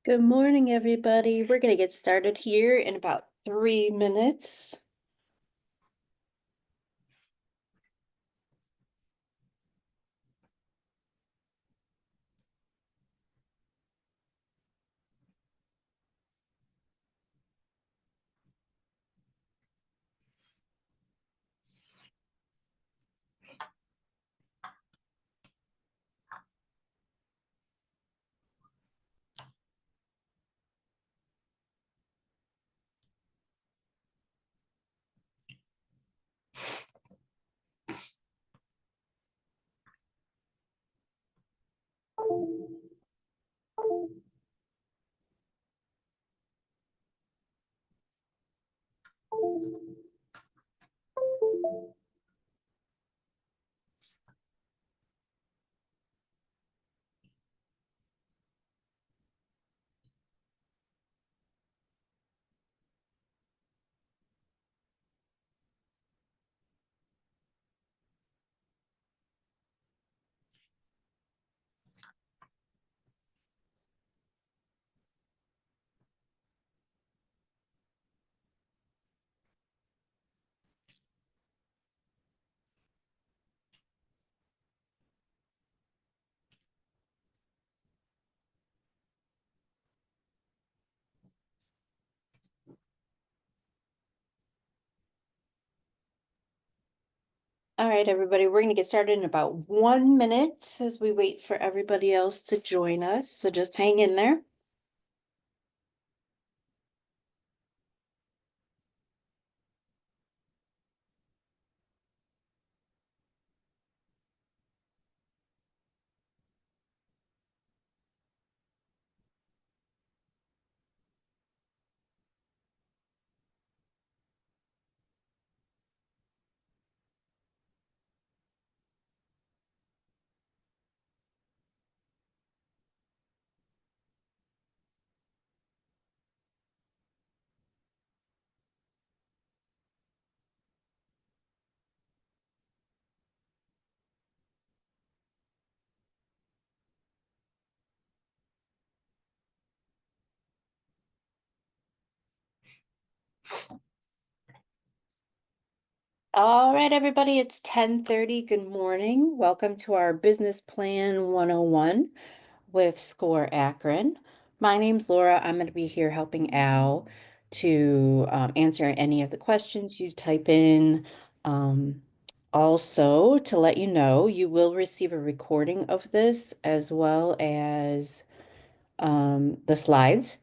Good morning, everybody. We're going to get started here in about 3 minutes. All right, everybody, we're going to get started in about 1 minute as we wait for everybody else to join us. So just hang in there. All right, everybody, it's 10:30. Good morning. Welcome to our Business Plan 101 with SCORE Akron. My name's Laura. I'm going to be here helping Al to answer any of the questions you type in. Um, Also, to let you know, you will receive a recording of this as well as the slides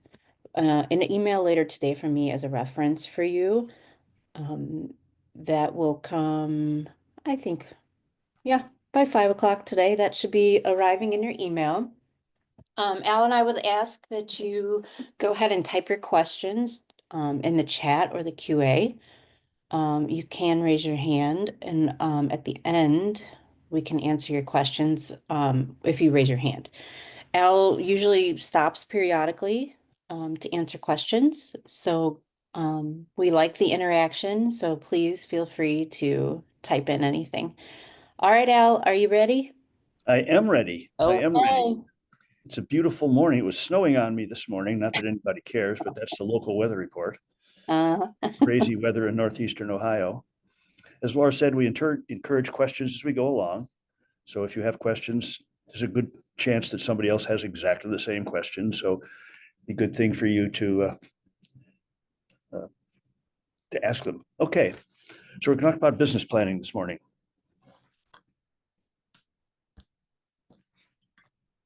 in an email later today from me as a reference for you. Um, that will come, I think, yeah, by 5 o'clock today. That should be arriving in your email. Al and I would ask that you go ahead and type your questions in the chat or the QA. You can raise your hand, and at the end, we can answer your questions if you raise your hand. Al usually stops periodically to answer questions, so we like the interaction, so please feel free to type in anything. All right, Al, are you ready? I am ready. I am ready. Okay. It's a beautiful morning. It was snowing on me this morning. Not that anybody cares, but that's the local weather report. Uh, Crazy weather in northeastern Ohio. As Laura said, we encourage questions as we go along. So if you have questions, there's a good chance that somebody else has exactly the same question. So a good thing for you uh, to ask them. Okay, so we're going to talk about business planning this morning.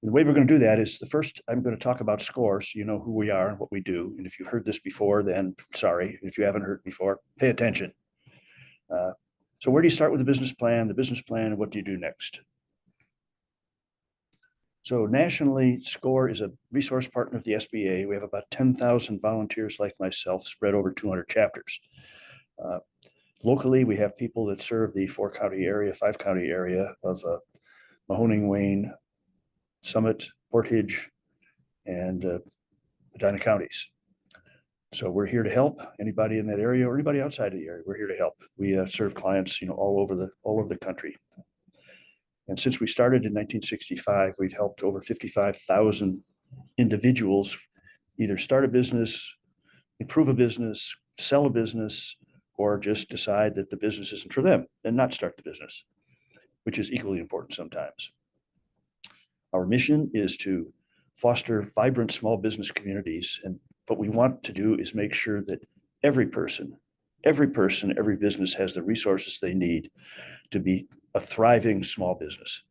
The way we're going to do that is the first, I'm going to talk about SCORE, so you know who we are and what we do. And if you've heard this before, then sorry. If you haven't heard before, pay attention. Uh, so where do you start with the business plan? The business plan, and what do you do next? So nationally, SCORE is a resource partner of the SBA. We have about 10,000 volunteers like myself spread over 200 chapters. Uh, Locally, we have people that serve the 4-county area, 5-county area of Mahoning, Wayne, Summit, Portage, and Medina counties. So we're here to help anybody in that area or anybody outside of the area. We're here to help. We serve clients, all over the country. And since we started in 1965, we've helped over 55,000 individuals either start a business, improve a business, sell a business, or just decide that the business isn't for them and not start the business, which is equally important sometimes. Our mission is to foster vibrant small business communities. And what we want to do is make sure that every person, every business has the resources they need to be a thriving small business.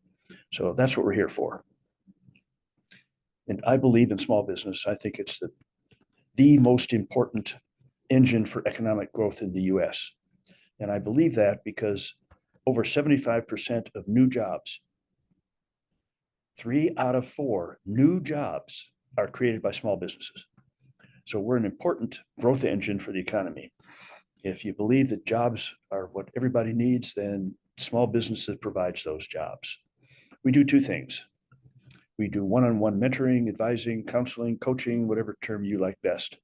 So that's what we're here for. And I believe in small business. I think it's the most important engine for economic growth in the US. And I believe that because over 75% of new jobs, 3 out of 4 new jobs are created by small businesses. So we're an important growth engine for the economy. If you believe that jobs are what everybody needs, then small businesses provides those jobs. We do 2 things. We do one-on-one mentoring, advising, counseling, coaching, whatever term you like best.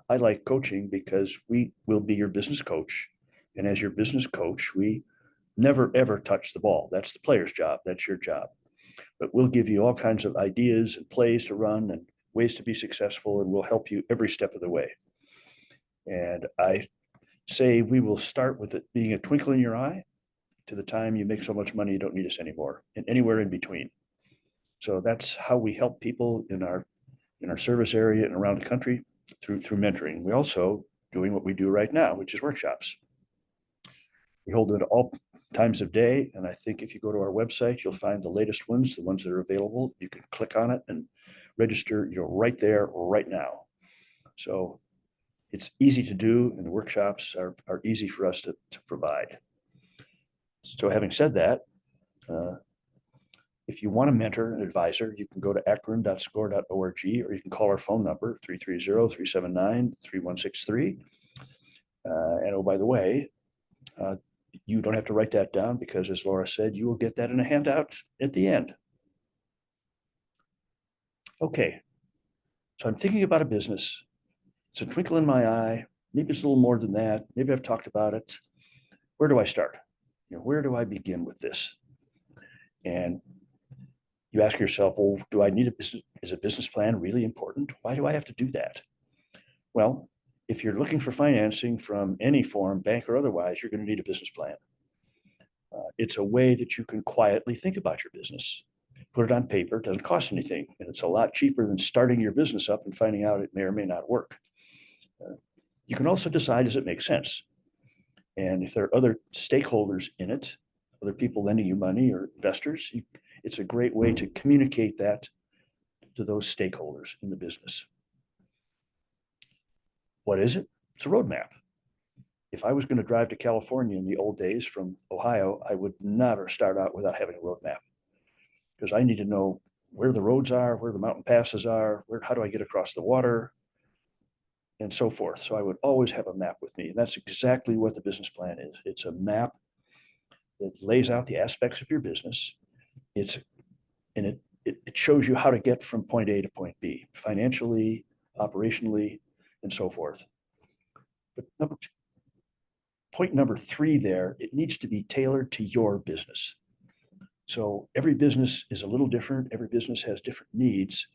I like coaching because we will be your business coach. And as your business coach, we never, ever touch the ball. That's the player's job. That's your job. But we'll give you all kinds of ideas and plays to run and ways to be successful, and we'll help you every step of the way. And I say we will start with it being a twinkle in your eye to the time you make so much money you don't need us anymore, and anywhere in between. So that's how we help people in our service area and around the country through mentoring. We also doing what we do right now, which is workshops. We hold it at all times of day, and I think if you go to our website, you'll find the latest ones, the ones that are available. You can click on it and register. You're right there right now. So it's easy to do, and the workshops are easy for us to provide. So having said that, if you want a mentor, an advisor, you can go to akron.score.org, or you can call our phone number, 330-379-3163. And oh, by the way, you don't have to write that down because, as Laura said, you will get that in a handout at the end. Okay, so I'm thinking about a business. It's a twinkle in my eye. Maybe it's a little more than that. Maybe I've talked about it. Where do I start? Where do I begin with this? And you ask yourself, well, do I need a business? Is a business plan really important? Why do I have to do that? Well, if you're looking for financing from any form, bank or otherwise, you're going to need a business plan. It's a way that you can quietly think about your business. Put it on paper. It doesn't cost anything. And it's a lot cheaper than starting your business up and finding out it may or may not work. You can also decide, does it make sense? And if there are other stakeholders in it, other people lending you money or investors, it's a great way to communicate that to those stakeholders in the business. What is it? It's a roadmap. If I was going to drive to California in the old days from Ohio, I would never start out without having a roadmap, because I need to know where the roads are, where the mountain passes are, how do I get across the water, and so forth. So I would always have a map with me. And that's exactly what the business plan is. It's a map that lays out the aspects of your business. It shows you how to get from point A to point B, financially, operationally, and so forth. But point number 3 there, it needs to be tailored to your business. So every business is a little different. Every business has different needs.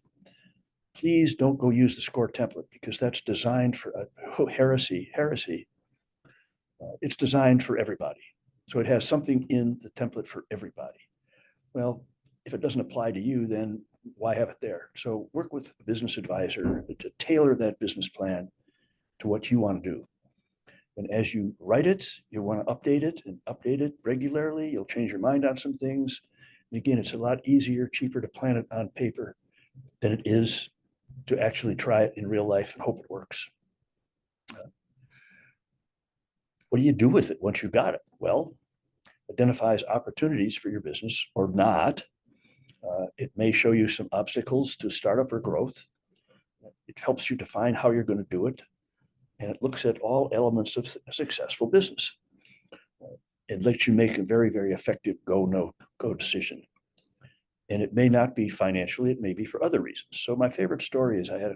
Please don't go use the SCORE template, because that's designed for heresy. It's designed for everybody. So it has something in the template for everybody. Well, if it doesn't apply to you, then why have it there? So work with a business advisor to tailor that business plan to what you want to do. And as you write it, you want to update it regularly. You'll change your mind on some things. And again, it's a lot easier, cheaper to plan it on paper than it is to actually try it in real life and hope it works. What do you do with it once you've got it? Well, identifies opportunities for your business or not. It may show you some obstacles to startup or growth. It helps you define how you're going to do it. And it looks at all elements of a successful business. It lets you make a very, very effective go decision. And it may not be financially, it may be for other reasons. So my favorite story is I had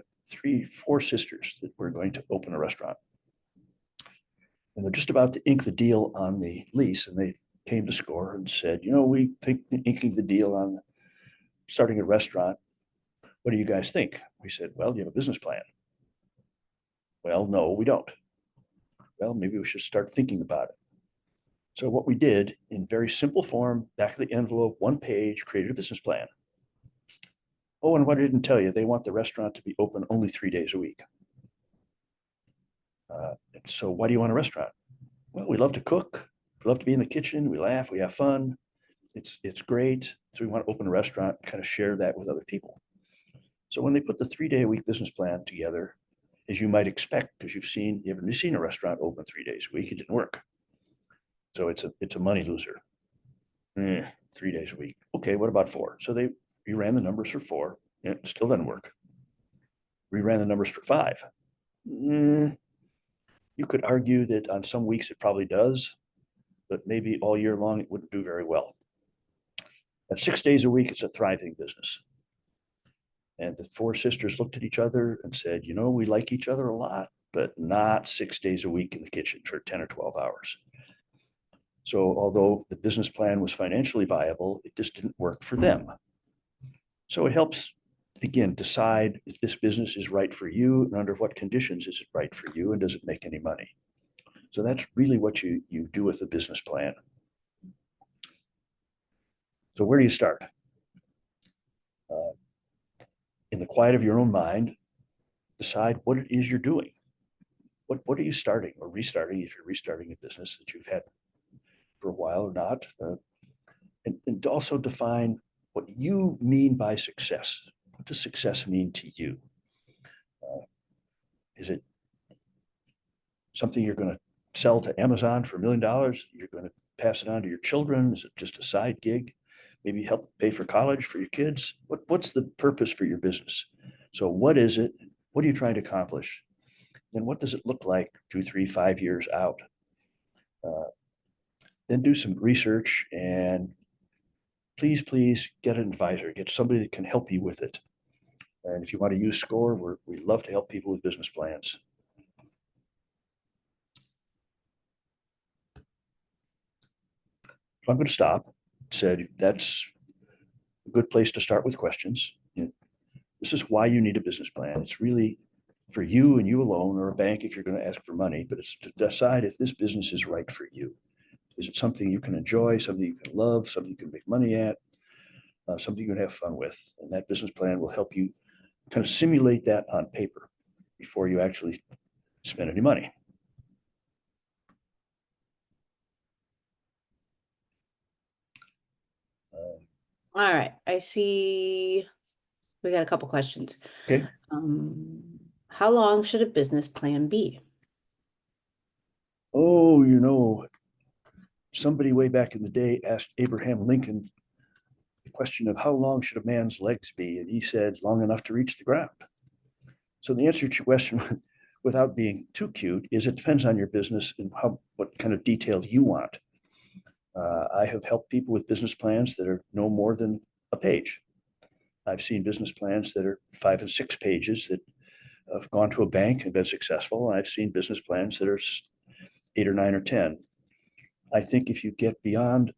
4 sisters that were going to open a restaurant. And they're just about to ink the deal on the lease. And they came to SCORE and said, we think inking the deal on starting a restaurant. What do you guys think? We said, well, you have a business plan. Well, no, we don't. Well, maybe we should start thinking about it. So what we did in very simple form, back of the envelope, one page, created a business plan. Oh, and what I didn't tell you, they want the restaurant to be open only 3 days a week. So why do you want a restaurant? Well, we love to cook. We love to be in the kitchen. We laugh. We have fun. It's great. So we want to open a restaurant, kind of share that with other people. So when they put the 3 day a week business plan together, as you might expect, because you haven't seen a restaurant open 3 days a week, it didn't work. So it's a money loser. 3 days a week. Okay, what about four? So we ran the numbers for four. It still didn't work. We ran the numbers for five. You could argue that on some weeks it probably does, but maybe all year long it wouldn't do very well. At 6 days a week, it's a thriving business. And the four sisters looked at each other and said, we like each other a lot, but not 6 days a week in the kitchen for 10 or 12 hours. So although the business plan was financially viable, it just didn't work for them. So it helps, again, decide if this business is right for you and under what conditions is it right for you and does it make any money. So that's really what you do with a business plan. So where do you start? In the quiet of your own mind, decide what it is you're doing. What are you starting or restarting if you're restarting a business that you've had for a while or not? And also define what you mean by success. What does success mean to you? Is it something you're going to sell to Amazon for $1 million? You're going to pass it on to your children? Is it just a side gig? Maybe help pay for college for your kids? What's the purpose for your business? So what is it? What are you trying to accomplish? And what does it look like 2, 3, 5 years out? Then do some research and please get an advisor, get somebody that can help you with it. And if you want to use SCORE, we love to help people with business plans. So I'm going to stop. Said that's a good place to start with questions. This is why you need a business plan. It's really for you and you alone, or a bank if you're going to ask for money, but it's to decide if this business is right for you. Is it something you can enjoy, something you can love, something you can make money at, something you can have fun with? And that business plan will help you kind of simulate that on paper before you actually spend any money. All right, I see we got a couple questions. Okay. How long should a business plan be? Oh, somebody way back in the day asked Abraham Lincoln the question of how long should a man's legs be? And he said, long enough to reach the ground. So the answer to your question, without being too cute, is it depends on your business and what kind of detail you want. I have helped people with business plans that are no more than a page. I've seen business plans that are 5 and 6 pages that have gone to a bank and been successful. I've seen business plans that are 8 or 9 or 10. I think if you get beyond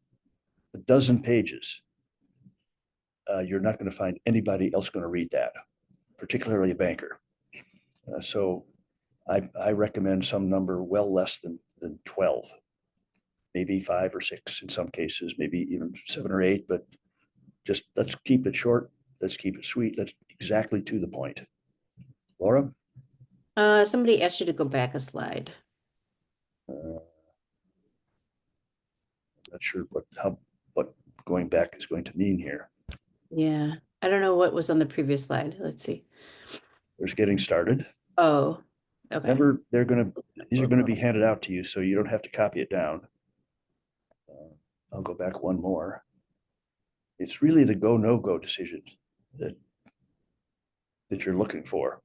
a dozen pages, you're not going to find anybody else going to read that, particularly a banker. So I recommend some number well less than 12, maybe 5 or 6 in some cases, maybe even 7 or 8, but just let's keep it short. Let's keep it sweet. Let's exactly to the point. Laura? Somebody asked you to go back a slide. Not sure what going back is going to mean here. Yeah, I don't know what was on the previous slide. Let's see. There's getting started. Oh, okay. Remember, these are going to be handed out to you, so you don't have to copy it down. I'll go back one more. It's really the go, no go decision that you're looking for.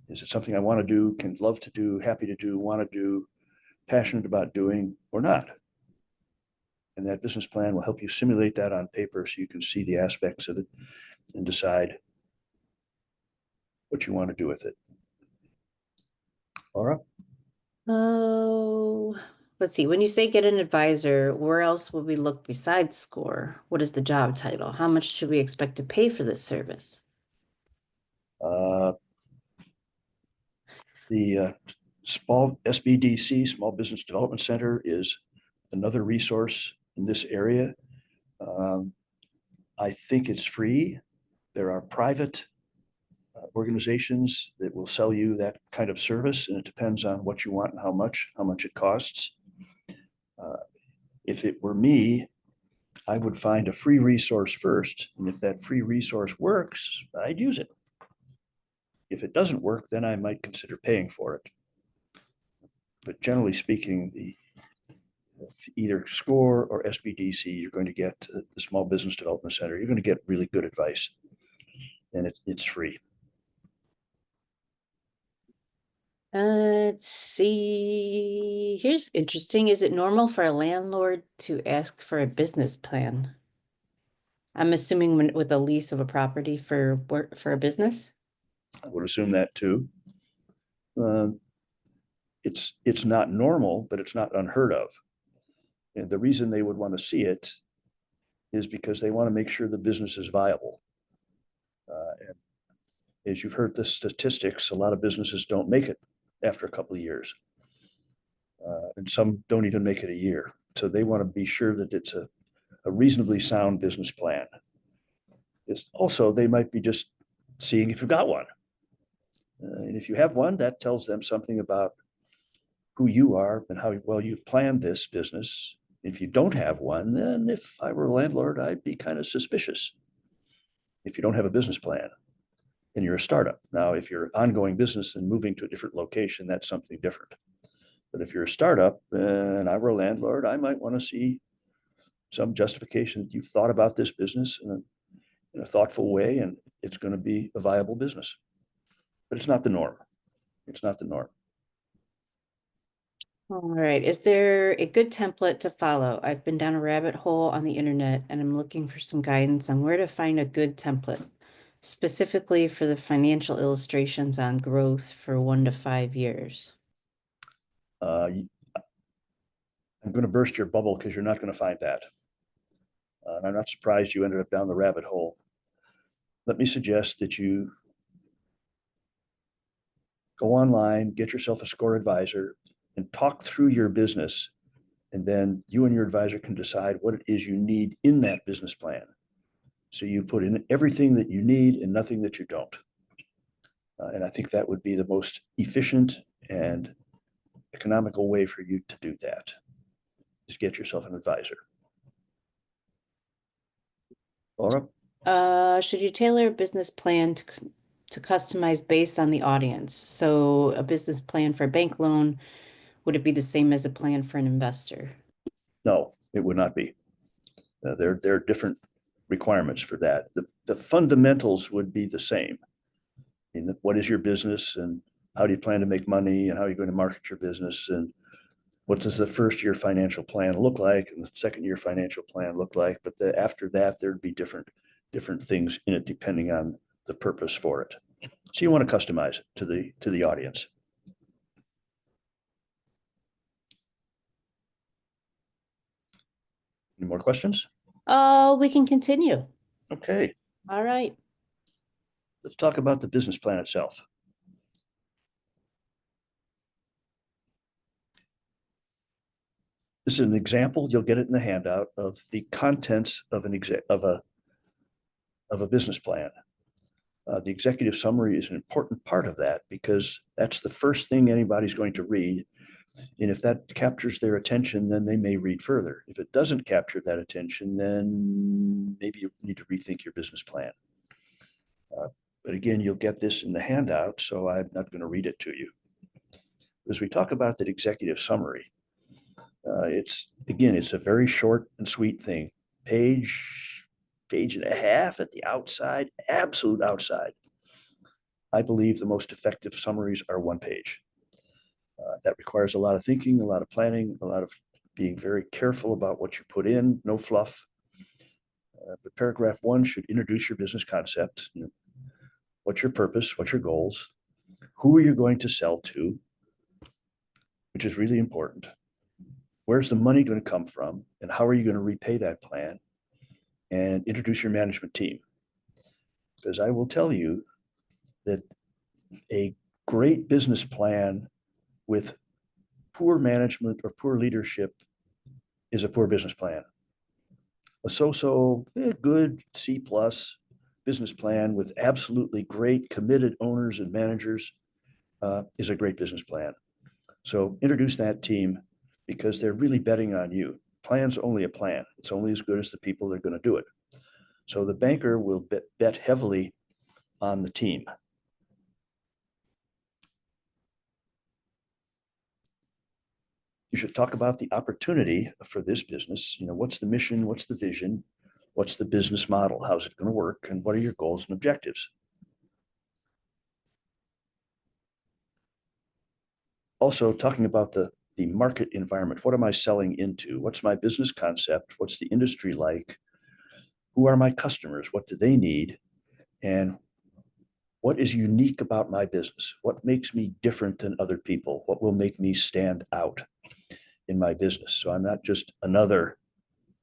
Is it something I want to do, can love to do, happy to do, want to do, passionate about doing, or not? And that business plan will help you simulate that on paper so you can see the aspects of it and decide what you want to do with it. Laura? Oh, let's see. When you say get an advisor, where else will we look besides SCORE? What is the job title? How much should we expect to pay for this service? The Small SBDC, Small Business Development Center, is another resource in this area. I think it's free. There are private organizations that will sell you that kind of service, and it depends on what you want and how much it costs. If it were me, I would find a free resource first, and if that free resource works, I'd use it. If it doesn't work, then I might consider paying for it. But generally speaking, either SCORE or SBDC, you're going to get the Small Business Development Center. You're going to get really good advice, and it's free. Let's see. Here's interesting. Is it normal for a landlord to ask for a business plan? I'm assuming with a lease of a property for a business. I would assume that too. It's not normal, but it's not unheard of. And the reason they would want to see it is because they want to make sure the business is viable. And as you've heard the statistics, a lot of businesses don't make it after a couple of years. And some don't even make it a year. So they want to be sure that it's a reasonably sound business plan. It's also, they might be just seeing if you've got one. And if you have one, that tells them something about who you are and how well you've planned this business. If you don't have one, then if I were a landlord, I'd be kind of suspicious if you don't have a business plan and you're a startup. Now, if you're ongoing business and moving to a different location, that's something different. But if you're a startup and I were a landlord, I might want to see some justification that you've thought about this business in a thoughtful way, and it's going to be a viable business. But it's not the norm. It's not the norm. All right. Is there a good template to follow? I've been down a rabbit hole on the internet and I'm looking for some guidance on where to find a good template, specifically for the financial illustrations on growth for 1 to 5 years. I'm going to burst your bubble because you're not going to find that. And I'm not surprised you ended up down the rabbit hole. Let me suggest that you go online, get yourself a SCORE advisor, and talk through your business. And then you and your advisor can decide what it is you need in that business plan. So you put in everything that you need and nothing that you don't. And I think that would be the most efficient and economical way for you to do that. Just get yourself an advisor. Laura? Should you tailor a business plan to customize based on the audience? So a business plan for a bank loan, would it be the same as a plan for an investor? No, it would not be. There are different requirements for that. The fundamentals would be the same. What is your business and how do you plan to make money and how are you going to market your business and what does the first year financial plan look like and the second year financial plan look like? But after that, there'd be different things in it depending on the purpose for it. So you want to customize it to the audience. Any more questions? Oh, we can continue. Okay. All right. Let's talk about the business plan itself. This is an example, you'll get it in the handout, of the contents of a business plan. The executive summary is an important part of that because that's the first thing anybody's going to read. And if that captures their attention, then they may read further. If it doesn't capture that attention, then maybe you need to rethink your business plan. But again, you'll get this in the handout, so I'm not going to read it to you. As we talk about that executive summary, it's a very short and sweet thing. Page and a half at the outside, absolute outside. I believe the most effective summaries are 1 page. That requires a lot of thinking, a lot of planning, a lot of being very careful about what you put in, no fluff. But paragraph 1 should introduce your business concept. What's your purpose? What's your goals? Who are you going to sell to? Which is really important. Where's the money going to come from? And how are you going to repay that plan? And introduce your management team. Because I will tell you that a great business plan with poor management or poor leadership is a poor business plan. A good C plus business plan with absolutely great committed owners and managers is a great business plan. So introduce that team because they're really betting on you. Plan's only a plan. It's only as good as the people that are going to do it. So the banker will bet heavily on the team. You should talk about the opportunity for this business. What's the mission? What's the vision? What's the business model? How's it going to work? And what are your goals and objectives? Also, talking about the market environment. What am I selling into? What's my business concept? What's the industry like? Who are my customers? What do they need? And what is unique about my business? What makes me different than other people? What will make me stand out in my business? So I'm not just another,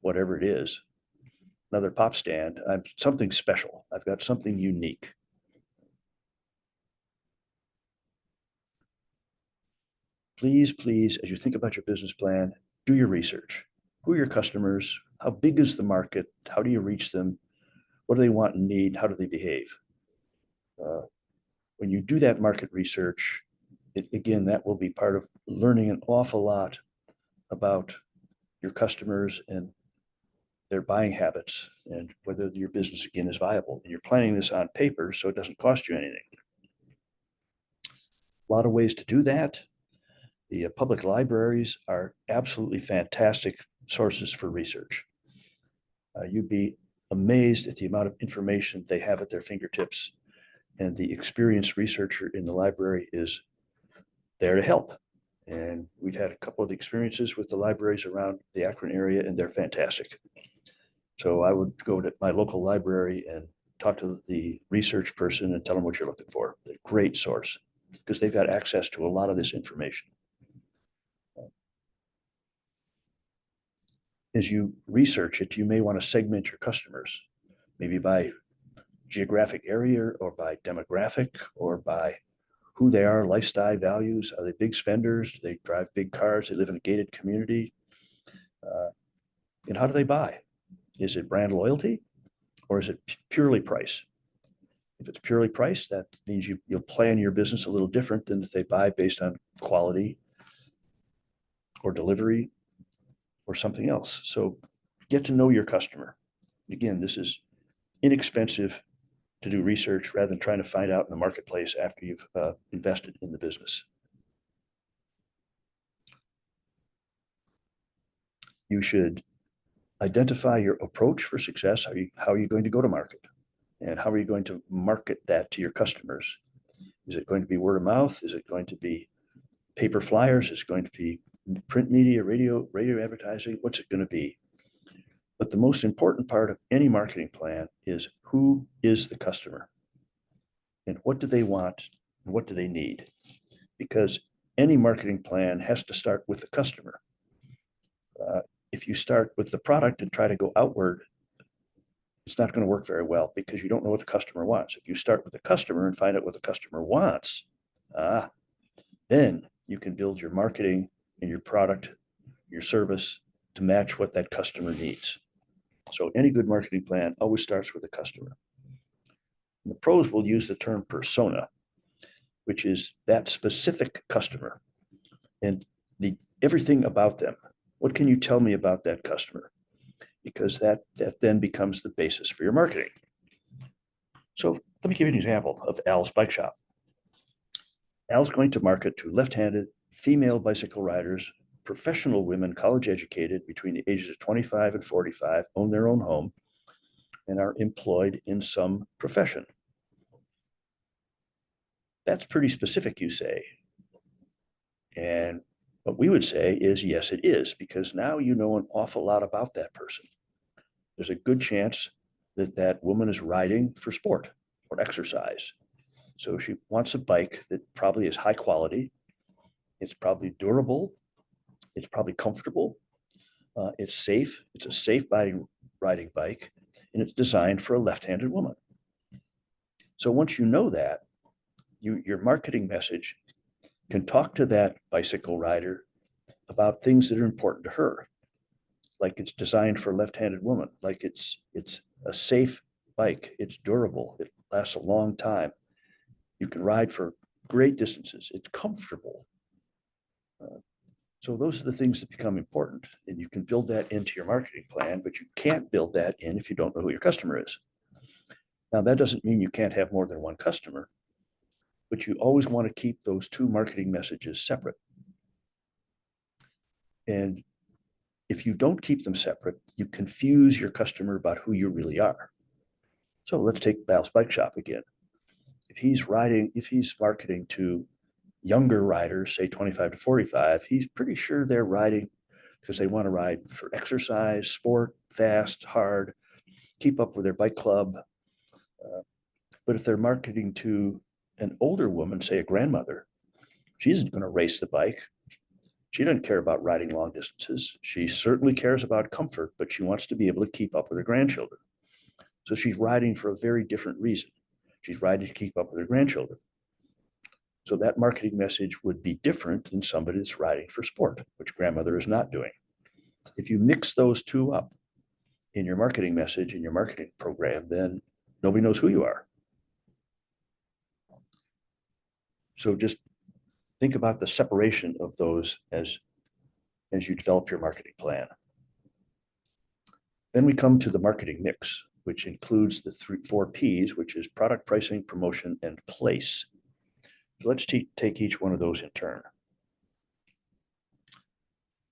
whatever it is, another pop stand. I'm something special. I've got something unique. Please, please, as you think about your business plan, do your research. Who are your customers? How big is the market? How do you reach them? What do they want and need? How do they behave? When you do that market research, again, that will be part of learning an awful lot about your customers and their buying habits and whether your business, again, is viable. And you're planning this on paper, so it doesn't cost you anything. A lot of ways to do that. The public libraries are absolutely fantastic sources for research. You'd be amazed at the amount of information they have at their fingertips, and the experienced researcher in the library is there to help. And we've had a couple of experiences with the libraries around the Akron area, and they're fantastic. So I would go to my local library and talk to the research person and tell them what you're looking for. They're a great source because they've got access to a lot of this information. As you research it, you may want to segment your customers, maybe by geographic area or by demographic or by who they are, lifestyle values. Are they big spenders? Do they drive big cars? They live in a gated community? And how do they buy? Is it brand loyalty or is it purely price? If it's purely price, that means you'll plan your business a little different than if they buy based on quality or delivery or something else. So get to know your customer. Again, this is inexpensive to do research rather than trying to find out in the marketplace after you've invested in the business. You should identify your approach for success. How are you going to go to market? And how are you going to market that to your customers? Is it going to be word of mouth? Is it going to be paper flyers? Is it going to be print media, radio advertising? What's it going to be? But the most important part of any marketing plan is who is the customer and what do they want and what do they need? Because any marketing plan has to start with the customer. If you start with the product and try to go outward, it's not going to work very well because you don't know what the customer wants. If you start with the customer and find out what the customer wants, then you can build your marketing and your product, your service to match what that customer needs. So any good marketing plan always starts with the customer. And the pros will use the term persona, which is that specific customer and everything about them. What can you tell me about that customer? Because that then becomes the basis for your marketing. So let me give you an example of Al's Bike Shop. Al's going to market to left-handed female bicycle riders, professional women, college educated between the ages of 25 and 45, own their own home, and are employed in some profession. That's pretty specific, you say. And what we would say is, yes, it is, because now you know an awful lot about that person. There's a good chance that that woman is riding for sport or exercise. So she wants a bike that probably is high quality. It's probably durable. It's probably comfortable. It's safe. It's a safe riding bike, and it's designed for a left-handed woman. So once you know that, your marketing message can talk to that bicycle rider about things that are important to her, like it's designed for a left-handed woman, like it's a safe bike, it's durable, it lasts a long time, you can ride for great distances, it's comfortable. So those are the things that become important, and you can build that into your marketing plan, but you can't build that in if you don't know who your customer is. Now, that doesn't mean you can't have more than one customer, but you always want to keep those two marketing messages separate. And if you don't keep them separate, you confuse your customer about who you really are. So let's take Val's Bike Shop again. If he's marketing to younger riders, say 25 to 45, he's pretty sure they're riding because they want to ride for exercise, sport, fast, hard, keep up with their bike club. But if they're marketing to an older woman, say a grandmother, she isn't going to race the bike. She doesn't care about riding long distances. She certainly cares about comfort, but she wants to be able to keep up with her grandchildren. So she's riding for a very different reason. She's riding to keep up with her grandchildren. So that marketing message would be different than somebody that's riding for sport, which grandmother is not doing. If you mix those two up in your marketing message, in your marketing program, then nobody knows who you are. So just think about the separation of those as you develop your marketing plan. Then we come to the marketing mix, which includes the four P's, which is product, pricing, promotion, and place. So let's take each one of those in turn.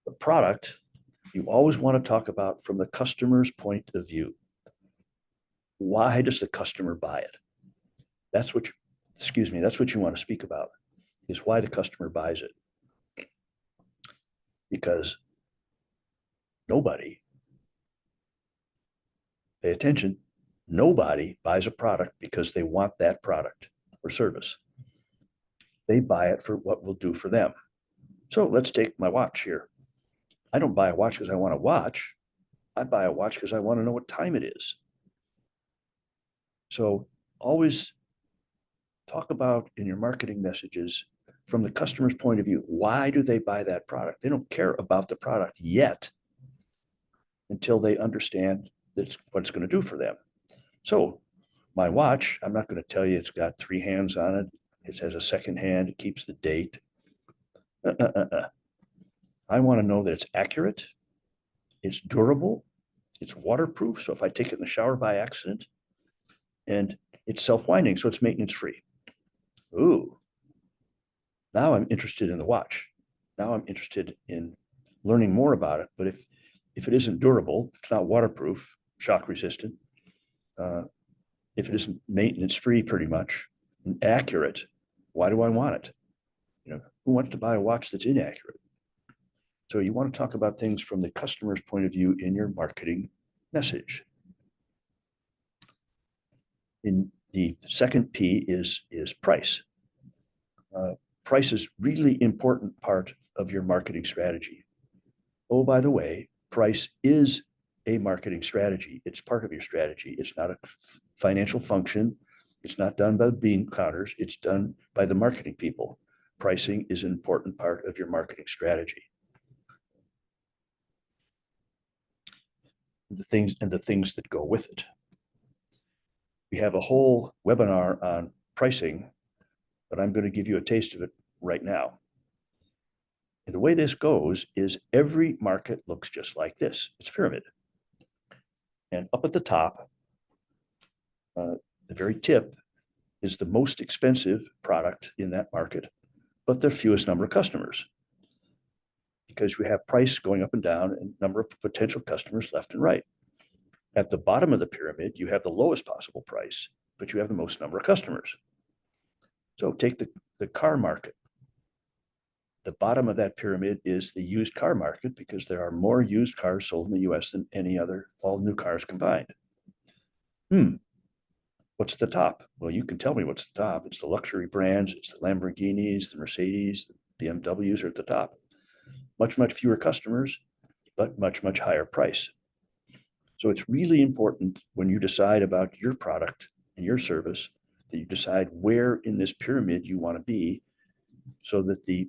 The product, you always want to talk about from the customer's point of view. Why does the customer buy it? That's what you want to speak about, is why the customer buys it. Because nobody, pay attention, nobody buys a product because they want that product or service. They buy it for what will do for them. So let's take my watch here. I don't buy a watch because I want to watch. I buy a watch because I want to know what time it is. So always talk about in your marketing messages from the customer's point of view. Why do they buy that product? They don't care about the product yet until they understand that's what it's going to do for them. So my watch, I'm not going to tell you it's got 3 hands on it. It has a second hand. It keeps the date. I want to know that it's accurate, it's durable, it's waterproof. So if I take it in the shower by accident, and it's self-winding, so it's maintenance free. Ooh, now I'm interested in the watch. Now I'm interested in learning more about it. But if it isn't durable, if it's not waterproof, shock resistant, if it isn't maintenance free, pretty much, and accurate, why do I want it? Who wants to buy a watch that's inaccurate? So you want to talk about things from the customer's point of view in your marketing message. In the second P is price. Price is really important part of your marketing strategy. Oh, by the way, price is a marketing strategy. It's part of your strategy. It's not a financial function. It's not done by the bean counters. It's done by the marketing people. Pricing is an important part of your marketing strategy. The things that go with it. We have a whole webinar on pricing, but I'm going to give you a taste of it right now. And the way this goes is every market looks just like this. It's a pyramid. And up at the top, the very tip is the most expensive product in that market, but the fewest number of customers. Because we have price going up and down and number of potential customers left and right. At the bottom of the pyramid, you have the lowest possible price, but you have the most number of customers. So take the car market. The bottom of that pyramid is the used car market because there are more used cars sold in the US than any other, all new cars combined. What's at the top? Well, you can tell me what's at the top. It's the luxury brands, it's the Lamborghinis, the Mercedes, the BMWs are at the top. Much, much fewer customers, but much, much higher price. So it's really important when you decide about your product and your service that you decide where in this pyramid you want to be so that the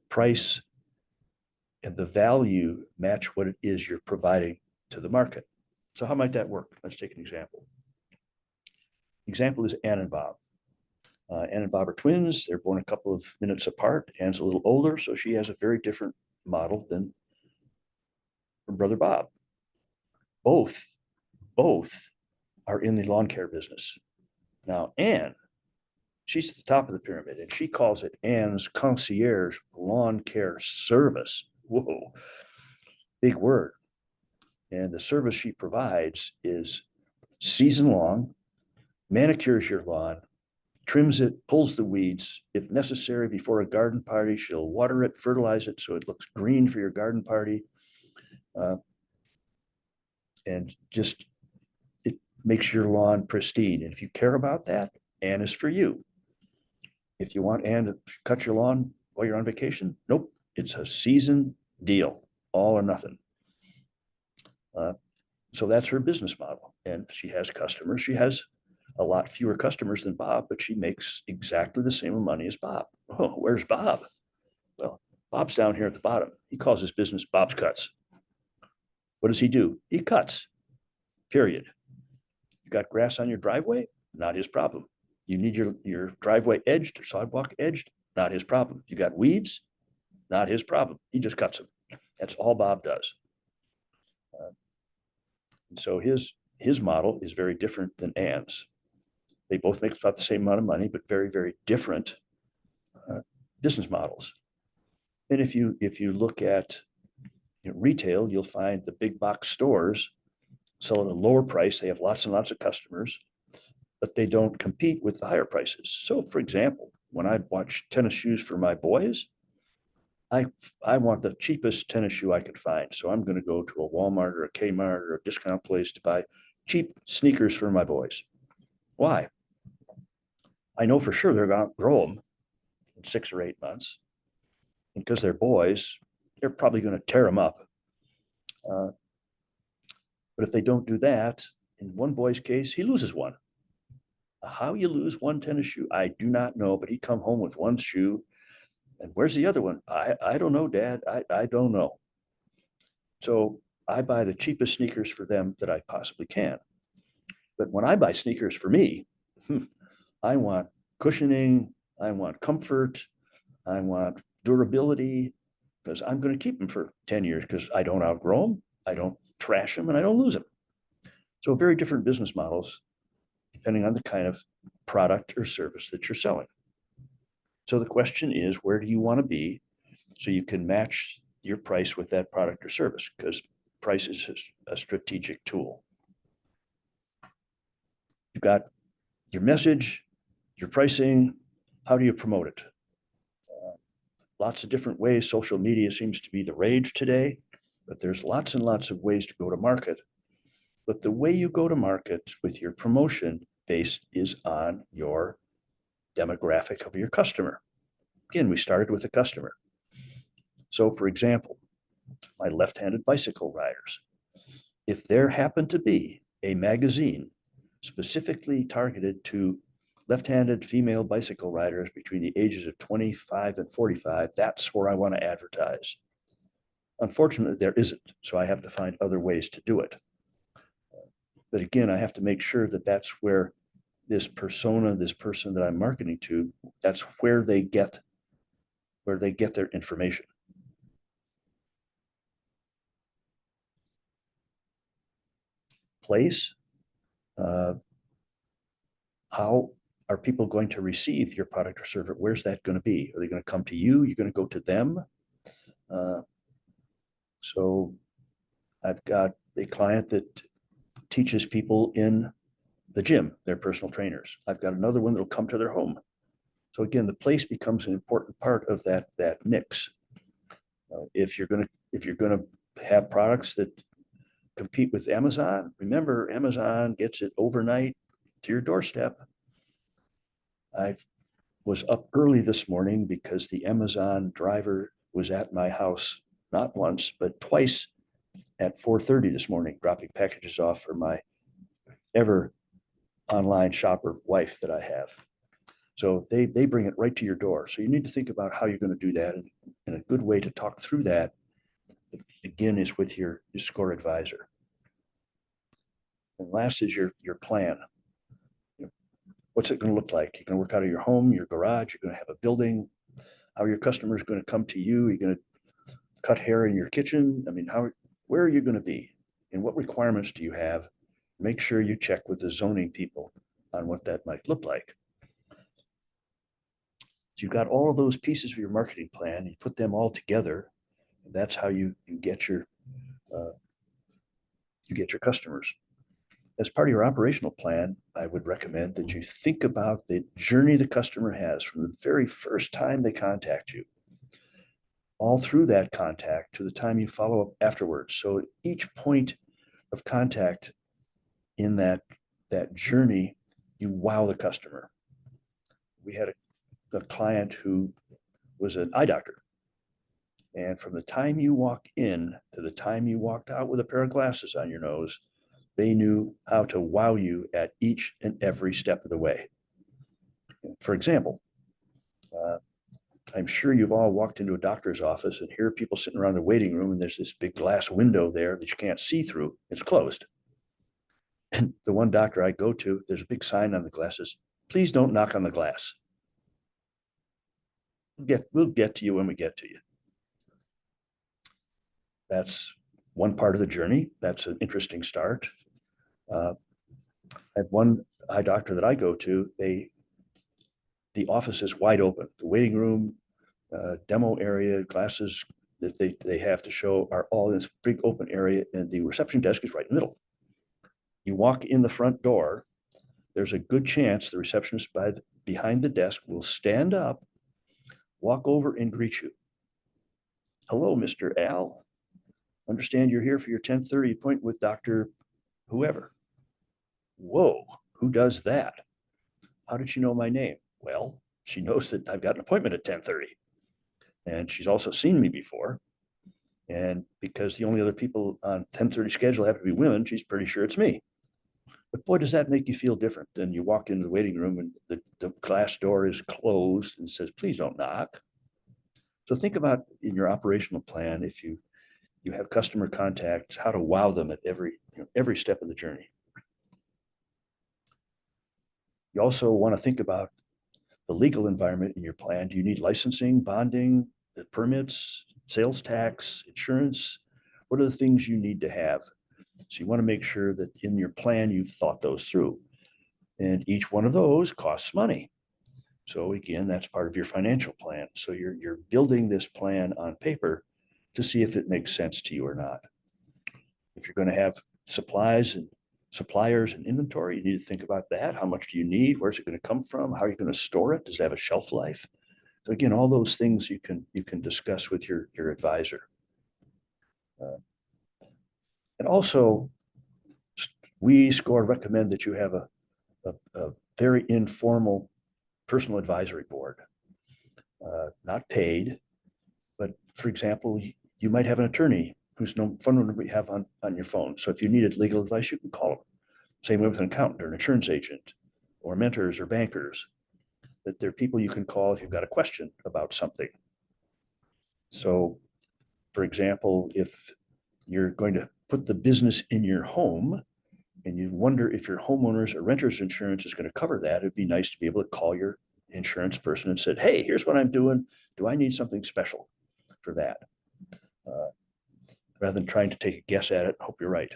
price and the value match what it is you're providing to the market. So how might that work? Let's take an example. Example is Ann and Bob. Ann and Bob are twins. They're born a couple of minutes apart. Ann's a little older, so she has a very different model than her brother Bob. Both are in the lawn care business. Now, Ann, she's at the top of the pyramid, and she calls it Ann's Concierge Lawn Care Service. Whoa, big word. And the service she provides is season long, manicures your lawn, trims it, pulls the weeds. If necessary, before a garden party, she'll water it, fertilize it so it looks green for your garden party. And just, it makes your lawn pristine. And if you care about that, Ann is for you. If you want Ann to cut your lawn while you're on vacation, nope, it's a season deal, all or nothing. So that's her business model. And she has customers. She has a lot fewer customers than Bob, but she makes exactly the same money as Bob. Oh, where's Bob? Well, Bob's down here at the bottom. He calls his business Bob's Cuts. What does he do? He cuts, period. You got grass on your driveway? Not his problem. You need your driveway edged or sidewalk edged? Not his problem. You got weeds? Not his problem. He just cuts them. That's all Bob does. And so his model is very different than Ann's. They both make about the same amount of money, but very, very different business models. And if you look at retail, you'll find the big box stores sell at a lower price. They have lots and lots of customers, but they don't compete with the higher prices. So, for example, when I watch tennis shoes for my boys, I want the cheapest tennis shoe I could find. So I'm going to go to a Walmart or a Kmart or a discount place to buy cheap sneakers for my boys. Why? I know for sure they're going to grow them in 6 or 8 months. And because they're boys, they're probably going to tear them up. But if they don't do that, in one boy's case, he loses one. How you lose one tennis shoe, I do not know, but he'd come home with one shoe. And where's the other one? I don't know, Dad. I don't know. So I buy the cheapest sneakers for them that I possibly can. But when I buy sneakers for me, I want cushioning, I want comfort, I want durability, because I'm going to keep them for 10 years because I don't outgrow them, I don't trash them, and I don't lose them. So very different business models depending on the kind of product or service that you're selling. So the question is, where do you want to be so you can match your price with that product or service? Because price is a strategic tool. You've got your message, your pricing, how do you promote it? Lots of different ways. Social media seems to be the rage today, but there's lots and lots of ways to go to market. But the way you go to market with your promotion base is on your demographic of your customer. Again, we started with the customer. So for example, my left-handed bicycle riders, if there happened to be a magazine specifically targeted to left-handed female bicycle riders between the ages of 25 and 45, that's where I want to advertise. Unfortunately, there isn't, so I have to find other ways to do it. But again, I have to make sure that that's where this persona, this person that I'm marketing to, that's where they get their information. Place, how are people going to receive your product or service? Where's that going to be? Are they going to come to you? You're going to go to them? So I've got a client that teaches people in the gym, their personal trainers. I've got another one that'll come to their home. So again, the place becomes an important part of that mix. If you're going to have products that compete with Amazon, remember Amazon gets it overnight to your doorstep. I was up early this morning because the Amazon driver was at my house not once, but twice at 4:30 this morning, dropping packages off for my ever online shopper wife that I have. So they bring it right to your door. So you need to think about how you're going to do that. And a good way to talk through that, again, is with your SCORE advisor. And last is your plan. What's it going to look like? You're going to work out of your home, your garage, you're going to have a building. How are your customers going to come to you? You're going to cut hair in your kitchen. I mean, where are you going to be? And what requirements do you have? Make sure you check with the zoning people on what that might look like. So you've got all of those pieces of your marketing plan, you put them all together, and that's how you get your customers. As part of your operational plan, I would recommend that you think about the journey the customer has from the very first time they contact you, all through that contact to the time you follow up afterwards. So each point of contact in that journey, you wow the customer. We had a client who was an eye doctor. And from the time you walk in to the time you walked out with a pair of glasses on your nose, they knew how to wow you at each and every step of the way. For example, I'm sure you've all walked into a doctor's office and hear people sitting around the waiting room, and there's this big glass window there that you can't see through. It's closed. And the one doctor I go to, there's a big sign on the glasses, please don't knock on the glass. We'll get to you when we get to you. That's one part of the journey. That's an interesting start. I have one eye doctor that I go to, the office is wide open. The waiting room, demo area, glasses that they have to show are all in this big open area, and the reception desk is right in the middle. You walk in the front door, there's a good chance the receptionist behind the desk will stand up, walk over and greet you. Hello, Mr. Al. Understand you're here for your 10:30 appointment with Dr. Whoever. Whoa, who does that? How did she know my name? Well, she knows that I've got an appointment at 10:30. And she's also seen me before. And because the only other people on 10:30 schedule have to be women, she's pretty sure it's me. But boy, does that make you feel different than you walk into the waiting room and the glass door is closed and says, please don't knock. So think about in your operational plan, if you have customer contacts, how to wow them at every step of the journey. You also want to think about the legal environment in your plan. Do you need licensing, bonding, permits, sales tax, insurance? What are the things you need to have? So you want to make sure that in your plan, you've thought those through. And each one of those costs money. So again, that's part of your financial plan. So you're building this plan on paper to see if it makes sense to you or not. If you're going to have supplies and suppliers and inventory, you need to think about that. How much do you need? Where's it going to come from? How are you going to store it? Does it have a shelf life? So again, all those things you can discuss with your advisor. And also, we SCORE recommend that you have a very informal personal advisory board, not paid, but for example, you might have an attorney whose phone number you have on your phone. So if you needed legal advice, you can call them. Same way with an accountant or an insurance agent or mentors or bankers, that they're people you can call if you've got a question about something. So for example, if you're going to put the business in your home and you wonder if your homeowners or renters insurance is going to cover that, it'd be nice to be able to call your insurance person and said, hey, here's what I'm doing. Do I need something special for that? Rather than trying to take a guess at it, hope you're right.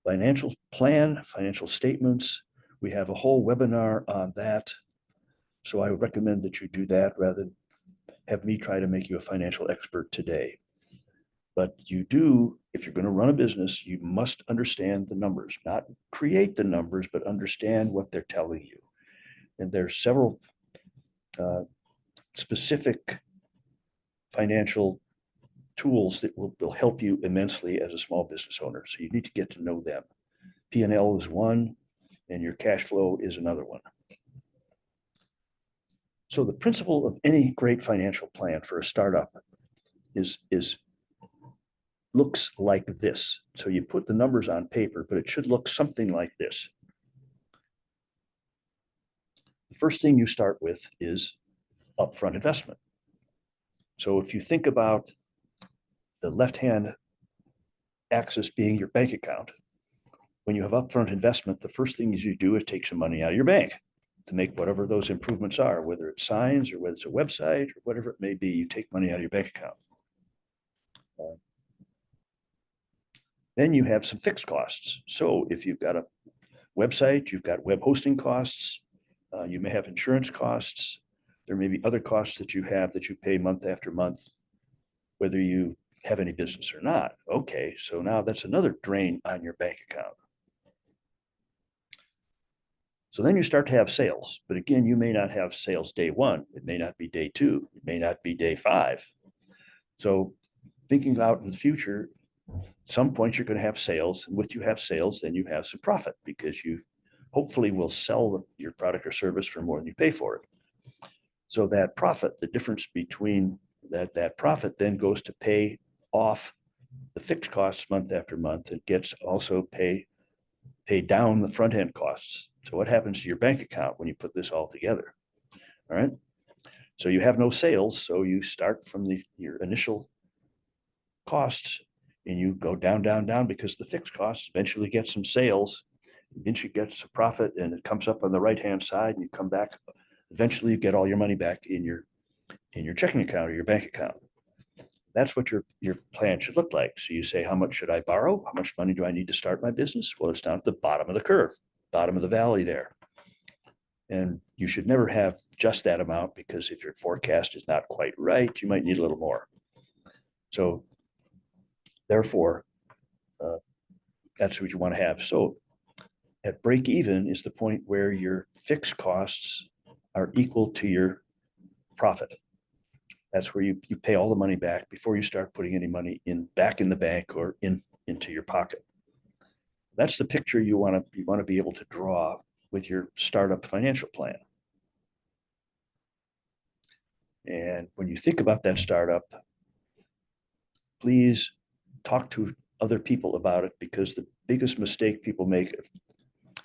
Financial plan, financial statements. We have a whole webinar on that. So I would recommend that you do that rather than have me try to make you a financial expert today. But you do, if you're going to run a business, you must understand the numbers, not create the numbers, but understand what they're telling you. And there's several specific financial tools that will help you immensely as a small business owner. So you need to get to know them. P&L is one, and your cash flow is another one. So the principle of any great financial plan for a startup is looks like this. So you put the numbers on paper, but it should look something like this. first thing you start with is upfront investment. So if you think about the left-hand axis being your bank account, when you have upfront investment, the first thing you do is take some money out of your bank to make whatever those improvements are, whether it's signs or whether it's a website or whatever it may be, you take money out of your bank account. Then you have some fixed costs. So if you've got a website, you've got web hosting costs, you may have insurance costs. There may be other costs that you have that you pay month after month, whether you have any business or not. Okay, so now that's another drain on your bank account. So then you start to have sales, but again, you may not have sales day one. It may not be day two. It may not be day five. So thinking out in the future, at some point you're going to have sales. And with you have sales, then you have some profit because you hopefully will sell your product or service for more than you pay for it. So that profit, the difference between that profit then goes to pay off the fixed costs month after month. It gets also pay down the front end costs. So what happens to your bank account when you put this all together? All right. So you have no sales. So you start from your initial costs and you go down, down, down because the fixed costs eventually get some sales. Eventually gets a profit and it comes up on the right-hand side and you come back. Eventually you get all your money back in your checking account or your bank account. That's what your plan should look like. So you say, how much should I borrow? How much money do I need to start my business? Well, it's down at the bottom of the curve, bottom of the valley there. And you should never have just that amount because if your forecast is not quite right, you might need a little more. So therefore, that's what you want to have. So at break even is the point where your fixed costs are equal to your profit. That's where you pay all the money back before you start putting any money back in the bank or into your pocket. That's the picture you want to be able to draw with your startup financial plan. And when you think about that startup, please talk to other people about it because the biggest mistake people make is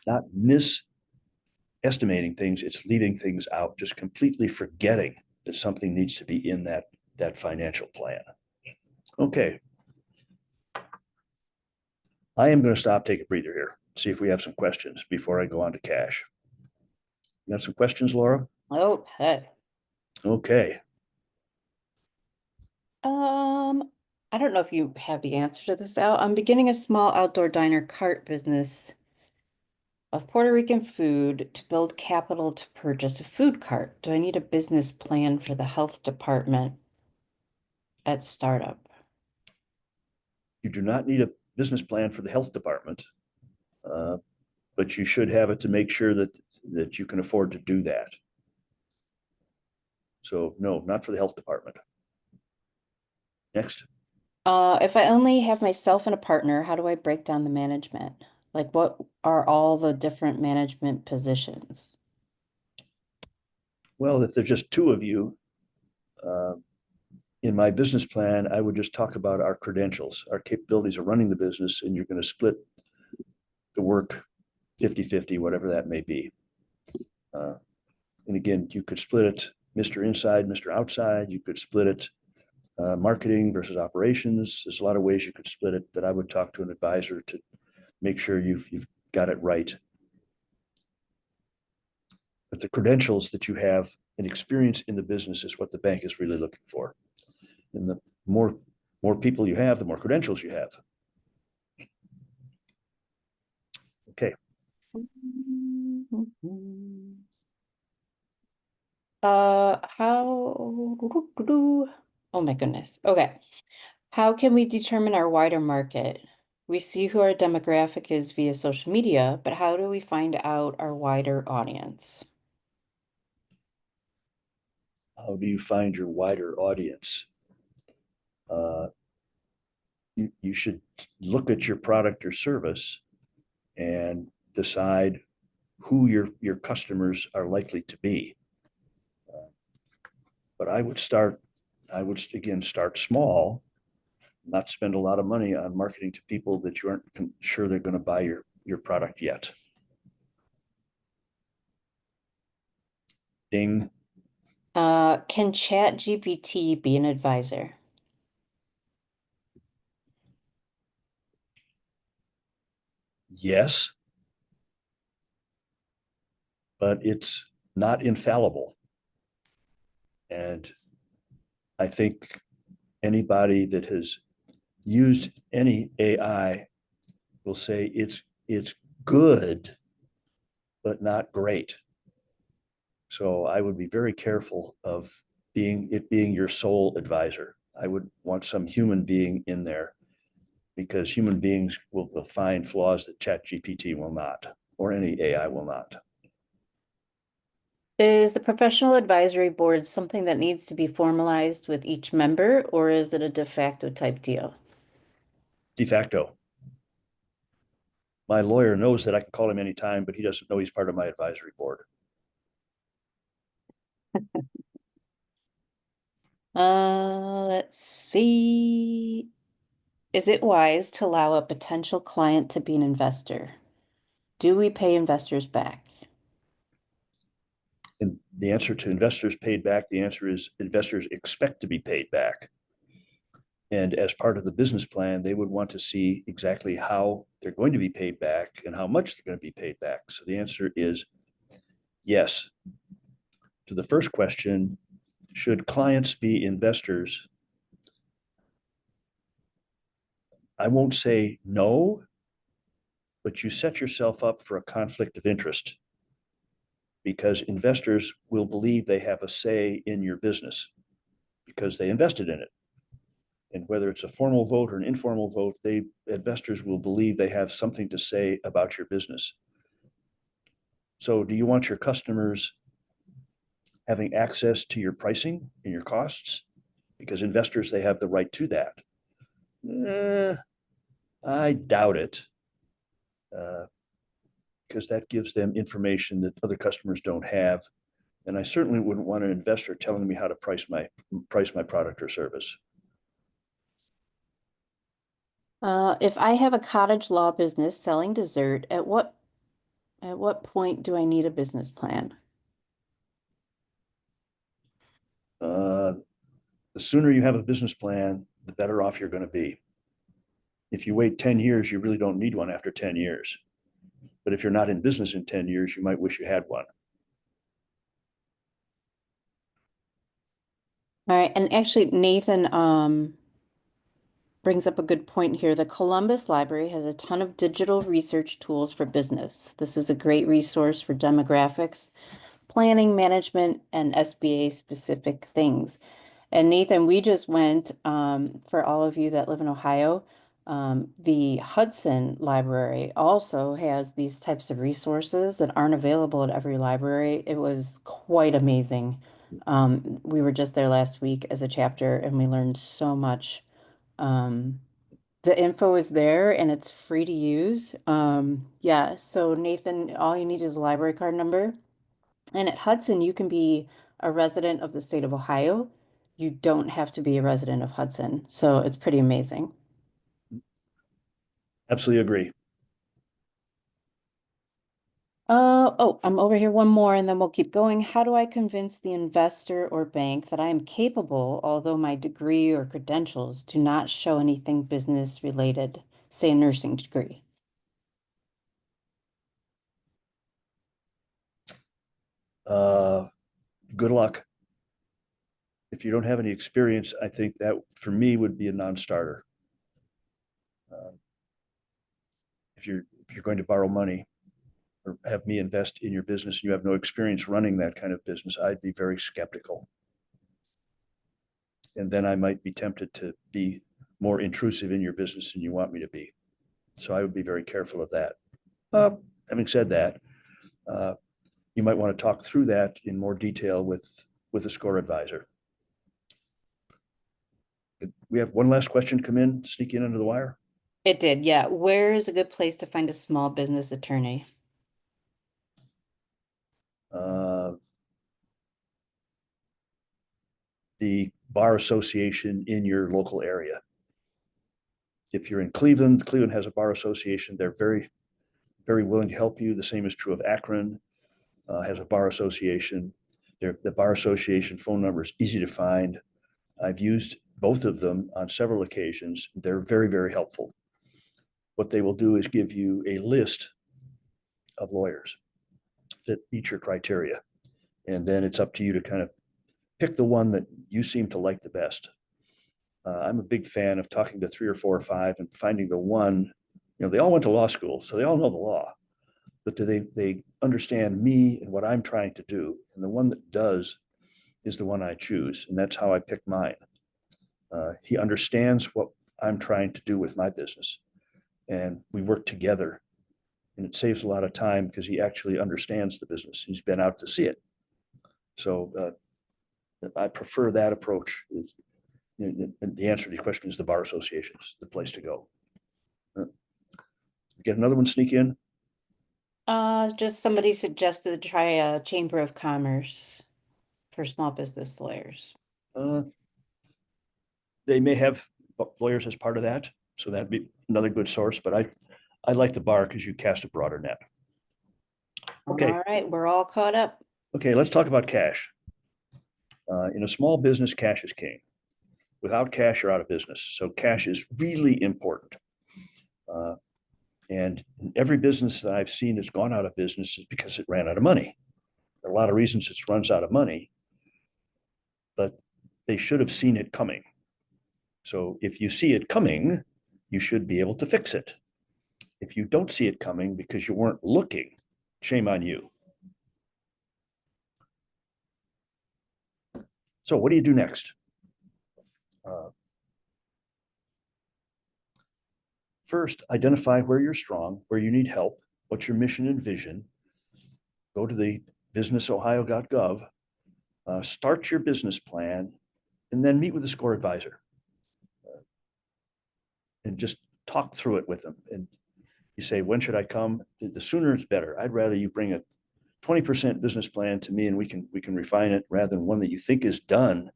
not misestimating things, it's leaving things out, just completely forgetting that something needs to be in that financial plan. Okay. I am going to stop, take a breather here, see if we have some questions before I go on to cash. You have some questions, Laura? Okay. Okay. I don't know if you have the answer to this, Al. I'm beginning a small outdoor diner cart business of Puerto Rican food to build capital to purchase a food cart. Do I need a business plan for the health department at startup? You do not need a business plan for the health department, but you should have it to make sure that you can afford to do that. So no, not for the health department. Next. If I only have myself and a partner, how do I break down the management? Like, what are all the different management positions? Well, if there's just two of you, in my business plan, I would just talk about our credentials, our capabilities of running the business, and you're going to split the work 50-50, whatever that may be. And again, you could split it Mr. Inside, Mr. Outside. You could split it marketing versus operations. There's a lot of ways you could split it, but I would talk to an advisor to make sure you've got it right. But the credentials that you have and experience in the business is what the bank is really looking for. And the more people you have, the more credentials you have. Okay. Oh my goodness. Okay. How can we determine our wider market? We see who our demographic is via social media, but how do we find out our wider audience? How do you find your wider audience? You should look at your product or service and decide who your customers are likely to be. But I would again start small, not spend a lot of money on marketing to people that you aren't sure they're going to buy your product yet. Ding. Can ChatGPT be an advisor? Yes, but it's not infallible. And I think anybody that has used any AI will say it's good, but not great. So I would be very careful of being your sole advisor. I would want some human being in there because human beings will find flaws that ChatGPT will not, or any AI will not. Is the professional advisory board something that needs to be formalized with each member, or is it a de facto type deal? De facto. My lawyer knows that I can call him anytime, but he doesn't know he's part of my advisory board. Let's see. Is it wise to allow a potential client to be an investor? Do we pay investors back? And the answer to investors paid back, the answer is investors expect to be paid back. And as part of the business plan, they would want to see exactly how they're going to be paid back and how much they're going to be paid back. So the answer is yes. To the first question, should clients be investors? I won't say no, but you set yourself up for a conflict of interest because investors will believe they have a say in your business because they invested in it. And whether it's a formal vote or an informal vote, investors will believe they have something to say about your business. So do you want your customers having access to your pricing and your costs? Because investors, they have the right to that. I doubt it, because that gives them information that other customers don't have. And I certainly wouldn't want an investor telling me how to price my product or service. If I have a cottage law business selling dessert, at what point do I need a business plan? Uh, the sooner you have a business plan, the better off you're going to be. If you wait 10 years, you really don't need one after 10 years. But if you're not in business in 10 years, you might wish you had one. All right, and actually Nathan brings up a good point here. The Columbus Library has a ton of digital research tools for business. This is a great resource for demographics, planning, management, and SBA specific things. And Nathan, we just went, for all of you that live in Ohio, the Hudson Library also has these types of resources that aren't available at every library. It was quite amazing. We were just there last week as a chapter and we learned so much. Um, the info is there and it's free to use. Yeah, so Nathan, all you need is a library card number. And at Hudson, you can be a resident of the state of Ohio. You don't have to be a resident of Hudson. So it's pretty amazing. Absolutely agree. Oh, I'm over here one more and then we'll keep going. How do I convince the investor or bank that I am capable, although my degree or credentials do not show anything business related, say a nursing degree? Uh, Good luck. If you don't have any experience, I think that for me would be a non-starter. Um, if you're going to borrow money or have me invest in your business and you have no experience running that kind of business, I'd be very skeptical. And then I might be tempted to be more intrusive in your business than you want me to be. So I would be very careful of that. Uh, Having said that, uh, you might want to talk through that in more detail with a score advisor. We have one last question come in, sneak in under the wire. It did, yeah. Where is a good place to find a small business attorney? Uh, the bar association in your local area. If you're in Cleveland, Cleveland has a bar association. They're very, very willing to help you. The same is true of Akron, has a bar association. The Bar Association phone number is easy to find. I've used both of them on several occasions. They're very, very helpful. What they will do is give you a list of lawyers that meet your criteria. And then it's up to you to kind of pick the one that you seem to like the best. I'm a big fan of talking to 3 or 4 or 5 and finding the one, they all went to law school, so they all know the law, but they understand me and what I'm trying to do. And the one that does is the one I choose. And that's how I pick mine. He understands what I'm trying to do with my business. And we work together. And it saves a lot of time because he actually understands the business. He's been out to see it. So I prefer that approach. The answer to your question is the Bar Association is the place to go. Get another one sneak in? Just somebody suggested to try a Chamber of Commerce for small business lawyers. They may have lawyers as part of that, so that'd be another good source, but I like the bar because you cast a broader net. Okay. All right, we're all caught up. Okay, let's talk about cash. In a small business, cash is king. Without cash, you're out of business. So cash is really important. And every business that I've seen that's gone out of business is because it ran out of money. There are a lot of reasons it runs out of money, but they should have seen it coming. So if you see it coming, you should be able to fix it. If you don't see it coming because you weren't looking, shame on you. So what do you do next? First, identify where you're strong, where you need help, what's your mission and vision. Go to the businessohio.gov, start your business plan, and then meet with a SCORE advisor. And just talk through it with them. And you say, when should I come? The sooner it's better. I'd rather you bring a 20% business plan to me and we can refine it rather than one that you think is done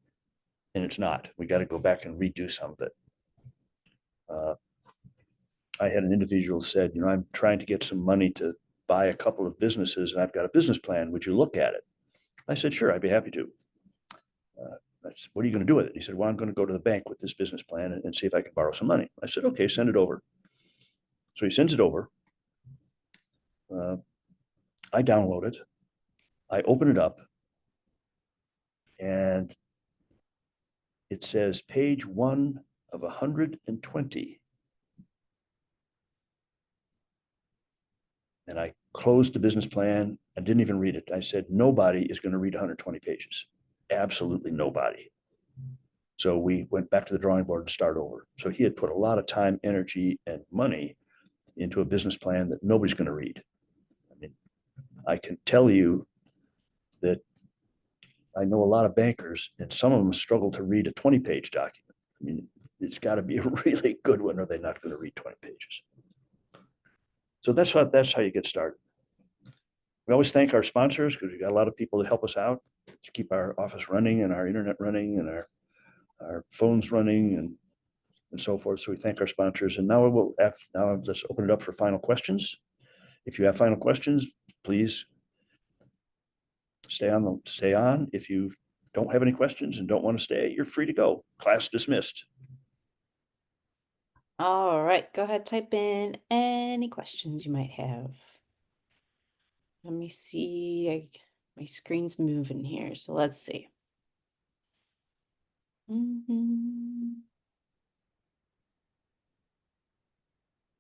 and it's not. We got to go back and redo some of it. I had an individual said, I'm trying to get some money to buy a couple of businesses and I've got a business plan. Would you look at it? I said, sure, I'd be happy to. I said, what are you going to do with it? He said, well, I'm going to go to the bank with this business plan and see if I can borrow some money. I said, okay, send it over. So he sends it over. I download it. I open it up. And it says page 1 of 120. And I closed the business plan. I didn't even read it. I said, nobody is going to read 120 pages. Absolutely nobody. So we went back to the drawing board and start over. So he had put a lot of time, energy, and money into a business plan that nobody's going to read. I mean, I can tell you that I know a lot of bankers, and some of them struggle to read a 20-page document. I mean, it's got to be a really good one, or they're not going to read 20 pages. So that's how you get started. We always thank our sponsors because we got a lot of people that help us out to keep our office running and our internet running and our phones running and so forth. So we thank our sponsors. And now let's open it up for final questions. If you have final questions, please stay on. If you don't have any questions and don't want to stay, you're free to go. Class dismissed. All right, go ahead, type in any questions you might have. Let me see. My screen's moving here, so let's see.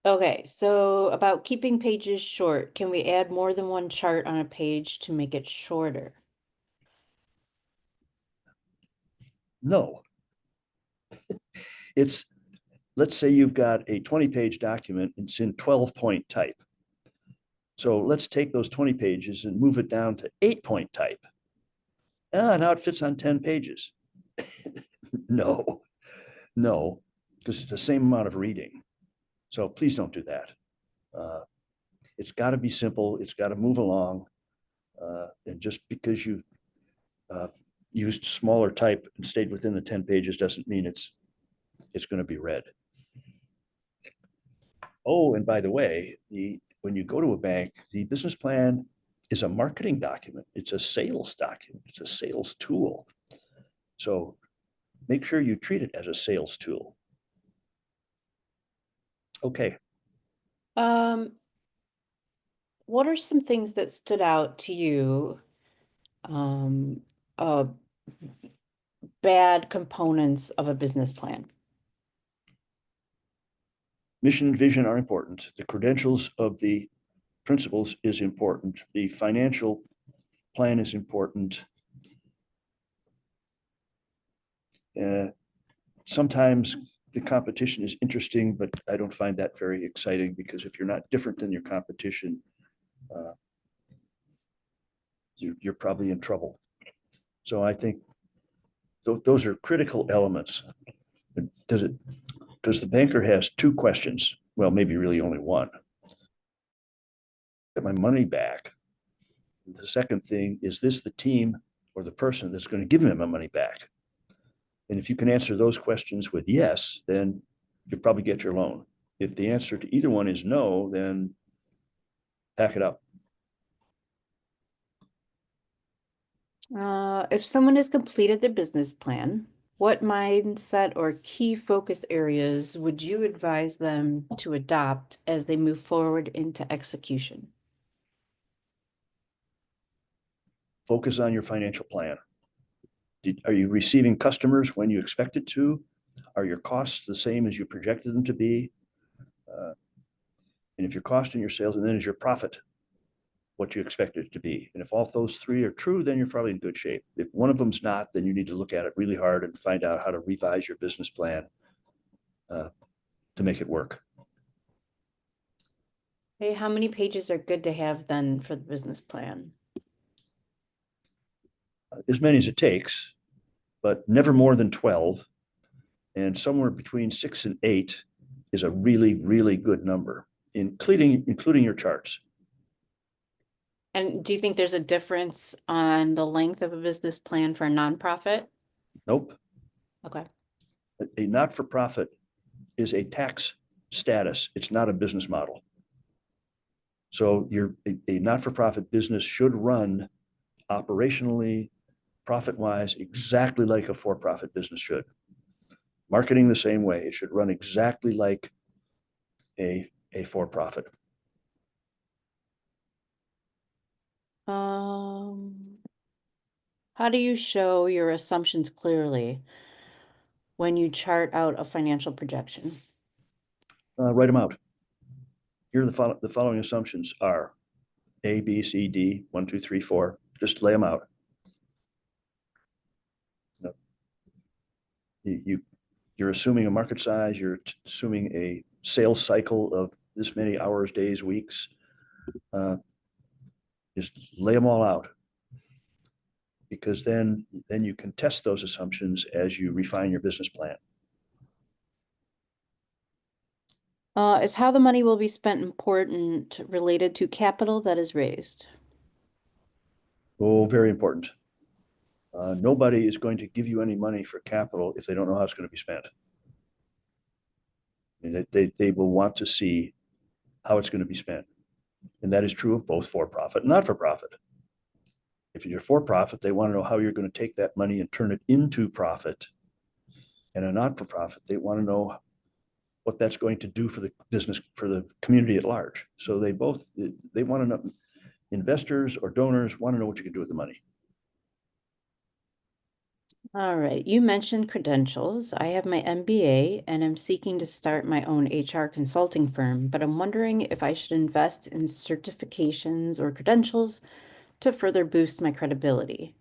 Okay, so about keeping pages short, can we add more than one chart on a page to make it shorter? No. Let's say you've got a 20-page document, it's in 12-point type. So let's take those 20 pages and move it down to 8-point type. Now it fits on 10 pages. No, because it's the same amount of reading. So please don't do that. It's got to be simple. It's got to move along. And just because you've used smaller type and stayed within the 10 pages doesn't mean it's going to be read. Oh, and by the way, when you go to a bank, the business plan is a marketing document. It's a sales document. It's a sales tool. So make sure you treat it as a sales tool. Okay. Um, what are some things that stood out to you, um, uh, bad components of a business plan? Mission and vision are important. The credentials of the principals is important. The financial plan is important. Sometimes the competition is interesting, but I don't find that very exciting because if you're not different than your competition, uh, you're probably in trouble. So I think those are critical elements. Does the banker has two questions? Well, maybe really only one. Get my money back. The second thing is this the team or the person that's going to give me my money back? And if you can answer those questions with yes, then you'll probably get your loan. If the answer to either one is no, then pack it up. If someone has completed their business plan, what mindset or key focus areas would you advise them to adopt as they move forward into execution? Focus on your financial plan. Are you receiving customers when you expected to? Are your costs the same as you projected them to be? And if your cost and your sales, and then is your profit what you expect it to be? And if all those three are true, then you're probably in good shape. If one of them's not, then you need to look at it really hard and find out how to revise your business plan to make it work. Hey, how many pages are good to have then for the business plan? As many as it takes, but never more than 12. And somewhere between 6 and 8 is a really, really good number, including your charts. And do you think there's a difference on the length of a business plan for a nonprofit? Nope. Okay. A not-for-profit is a tax status. It's not a business model. So a not-for-profit business should run operationally, profit-wise, exactly like a for-profit business should. Marketing the same way. It should run exactly like a for-profit. How do you show your assumptions clearly when you chart out a financial projection? Write them out. Here are the following assumptions are A, B, C, D, 1, 2, 3, 4. Just lay them out. You're assuming a market size. You're assuming a sales cycle of this many hours, days, weeks. Just lay them all out, because then you can test those assumptions as you refine your business plan. Is how the money will be spent important related to capital that is raised? Oh, very important. Nobody is going to give you any money for capital if they don't know how it's going to be spent. And they will want to see how it's going to be spent. And that is true of both for-profit and not-for-profit. If you're for-profit, they want to know how you're going to take that money and turn it into profit. And a not-for-profit, they want to know what that's going to do for the business, for the community at large. So they want to know, investors or donors want to know what you can do with the money. All right, you mentioned credentials. I have my MBA and I'm seeking to start my own HR consulting firm, but I'm wondering if I should invest in certifications or credentials to further boost my credibility.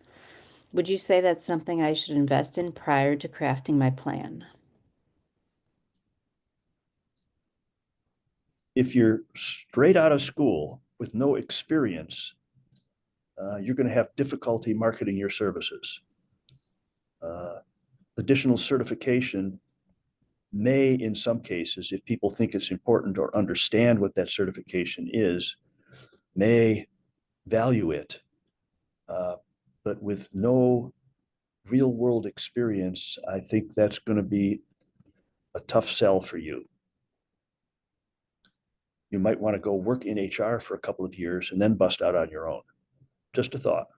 Would you say that's something I should invest in prior to crafting my plan? If you're straight out of school with no experience, you're going to have difficulty marketing your services. Additional certification may, in some cases, if people think it's important or understand what that certification is, may value it. But with no real world experience, I think that's going to be a tough sell for you. You might want to go work in HR for a couple of years and then bust out on your own. just a thought.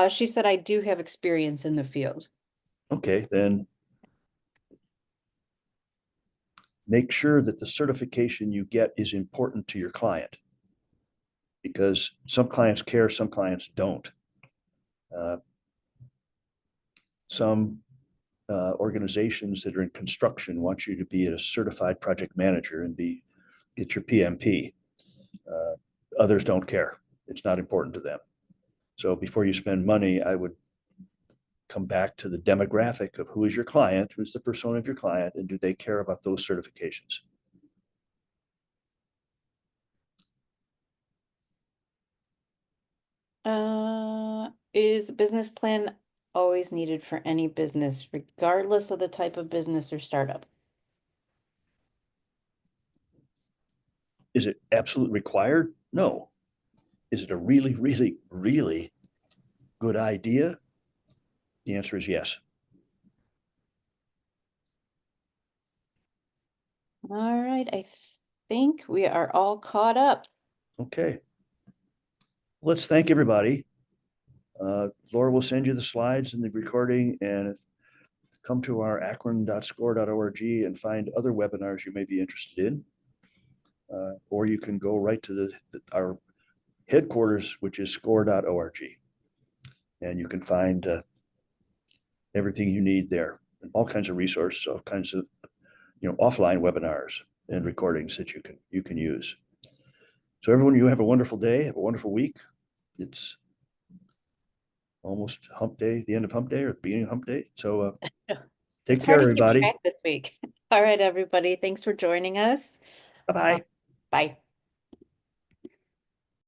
She said I do have experience in the field. Okay, then make sure that the certification you get is important to your client, because some clients care, some clients don't. Some organizations that are in construction want you to be a certified project manager and get your PMP. Others don't care. It's not important to them. So before you spend money, I would come back to the demographic of who is your client, who's the persona of your client, and do they care about those certifications? Is the business plan always needed for any business, regardless of the type of business or startup? Is it absolutely required? No. Is it a really, really, really good idea? The answer is yes. All right, I think we are all caught up. Okay. Let's thank everybody. Laura will send you the slides and the recording, and come to our akron.score.org and find other webinars you may be interested in. Or you can go right to our headquarters, which is score.org. And you can find everything you need there, and all kinds of resources, all kinds of offline webinars and recordings that you can use. So everyone, you have a wonderful day, have a wonderful week. It's almost hump day, the end of hump day or the beginning of hump day. So take It's care, hard to keep everybody. track this week. All right, everybody. Thanks for joining us. Bye-bye. Bye.